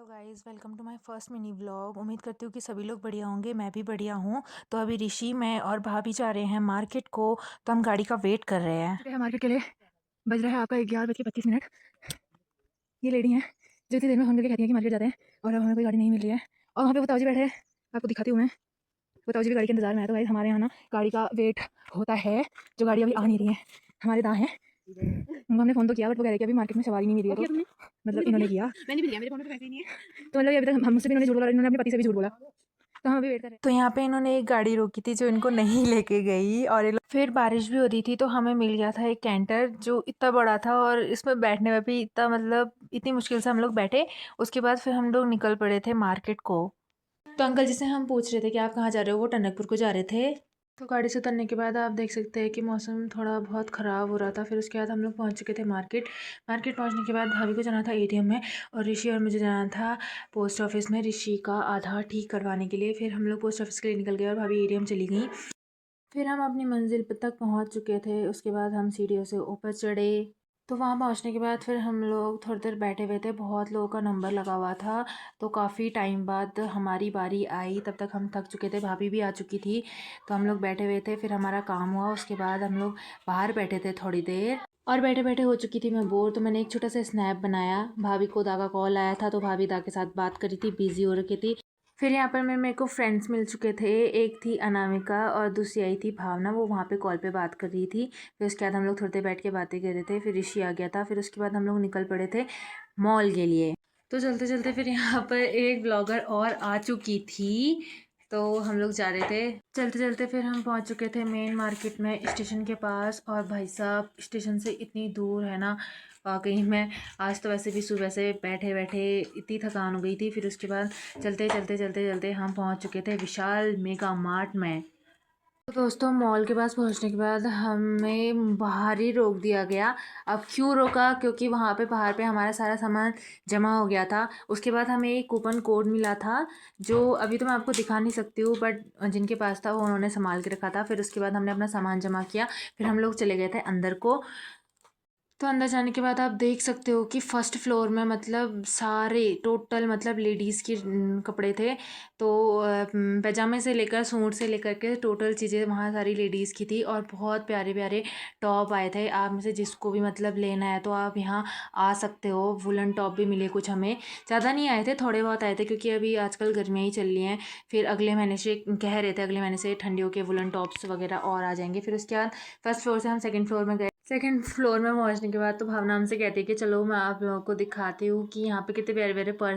Guys, welcome to my first mini vlog. उम्मीद करती हूँ कि सभी लोग बढ़िया होंगे। मैं भी बढ़िया हूँ। तो अभी ऋषि, मैं और भाभी जा रहे हैं मार्केट को। तो हम गाड़ी का वेट कर रहे हैं मार्केट के लिए। बज रहा है आपका 11:25। ये लेडी हैं जो इतनी देर में फोन करके कहती हैं कि मार्केट जाते हैं और अब हमें कोई गाड़ी नहीं मिल रही है। और वहाँ पे बताओ जी बैठे हैं, आपको दिखाती हूँ मैं। बताओ जी भी गाड़ी के इंतजार में है। तो गाइस हमारे यहाँ ना गाड़ी का वेट होता है, जो गाड़ी अभी आ नहीं रही है। हमारे दाएं है, उनको हमने फ़ोन तो किया बट वो कह रहे कि अभी मार्केट में सवारी नहीं मिली है। तो मतलब इन्होंने किया, मैंने भी किया, मेरे फ़ोन में तो पैसे ही नहीं है। तो मतलब ये अभी तक हमसे भी इन्होंने झूठ बोला, इन्होंने अपने पति से भी झूठ बोला। तो हम अभी वेट कर रहे हैं। तो यहाँ पे इन्होंने एक गाड़ी रोकी थी जो इनको नहीं लेके गई, और फिर बारिश भी हो रही थी। तो हमें मिल गया था एक कैंटर जो इतना बड़ा था, और इसमें बैठने में भी इतना मतलब इतनी मुश्किल से हम लोग बैठे। उसके बाद फिर हम लोग निकल पड़े थे मार्केट को। तो अंकल जिसे हम पूछ रहे थे कि आप कहाँ जा रहे हो, वो टनकपुर को जा रहे थे। तो गाड़ी से उतरने के बाद आप देख सकते हैं कि मौसम थोड़ा बहुत ख़राब हो रहा था। फिर उसके बाद हम लोग पहुंच चुके थे मार्केट। मार्केट पहुंचने के बाद भाभी को जाना था एटीएम में, और ऋषि और मुझे जाना था पोस्ट ऑफिस में ऋषि का आधार ठीक करवाने के लिए। फिर हम लोग पोस्ट ऑफिस के लिए निकल गए और भाभी एटीएम चली गई। फिर हम अपनी मंजिल तक पहुंच चुके थे। उसके बाद हम सीढ़ियों से ऊपर चढ़े। तो वहाँ पहुँचने के बाद फिर हम लोग थोड़ी देर बैठे हुए थे। बहुत लोगों का नंबर लगा हुआ था, तो काफ़ी टाइम बाद हमारी बारी आई। तब तक हम थक चुके थे, भाभी भी आ चुकी थी। तो हम लोग बैठे हुए थे, फिर हमारा काम हुआ। उसके बाद हम लोग बाहर बैठे थे थोड़ी देर, और बैठे बैठे हो चुकी थी मैं बोर। तो मैंने एक छोटा सा स्नैप बनाया। भाभी को दा का कॉल आया था, तो भाभी दा के साथ बात करी थी, बिजी हो रखी थी। फिर यहाँ पर मेरे को फ्रेंड्स मिल चुके थे। एक थी अनामिका और दूसरी आई थी भावना, वो वहाँ पे कॉल पे बात कर रही थी। फिर उसके बाद हम लोग थोड़ी देर बैठ के बातें कर रहे थे। फिर ऋषि आ गया था। फिर उसके बाद हम लोग निकल पड़े थे मॉल के लिए। तो चलते चलते फिर यहाँ पर एक ब्लॉगर और आ चुकी थी, तो हम लोग जा रहे थे। चलते चलते फिर हम पहुँच चुके थे मेन मार्केट में, स्टेशन के पास। और भाई साहब, स्टेशन से इतनी दूर है ना, वाकई में आज तो वैसे भी सुबह से बैठे बैठे इतनी थकान हो गई थी। फिर उसके बाद चलते चलते चलते चलते हम पहुंच चुके थे विशाल मेगा मार्ट में। तो दोस्तों, मॉल के पास पहुंचने के बाद हमें बाहर ही रोक दिया गया। अब क्यों रोका? क्योंकि वहाँ पे बाहर पे हमारा सारा सामान जमा हो गया था। उसके बाद हमें एक कूपन कोड मिला था, जो अभी तो मैं आपको दिखा नहीं सकती हूँ, बट जिनके पास था वो उन्होंने संभाल के रखा था। फिर उसके बाद हमने अपना सामान जमा किया। फिर हम लोग चले गए थे अंदर को। तो अंदर जाने के बाद आप देख सकते हो कि फर्स्ट फ्लोर में मतलब सारे टोटल मतलब लेडीज़ के कपड़े थे। तो पैजामे से लेकर सूट से लेकर के टोटल चीज़ें वहाँ सारी लेडीज़ की थी। और बहुत प्यारे प्यारे टॉप आए थे। आप में से जिसको भी मतलब लेना है तो आप यहाँ आ सकते हो। वुलन टॉप भी मिले कुछ, हमें ज़्यादा नहीं आए थे, थोड़े बहुत आए थे, क्योंकि अभी आजकल गर्मियाँ ही चल रही हैं। फिर अगले महीने से कह रहे थे, अगले महीने से ठंडियों के वुलन टॉप्स वगैरह और आ जाएंगे। फिर उसके बाद फर्स्ट फ्लोर से हम सेकेंड फ्लोर में गए। सेकंड फ्लोर में पहुंचने के बाद तो भावना हमसे कहती है कि चलो मैं आप लोगों को दिखाती हूँ कि यहाँ पे कितने प्यारे प्यारे पर्स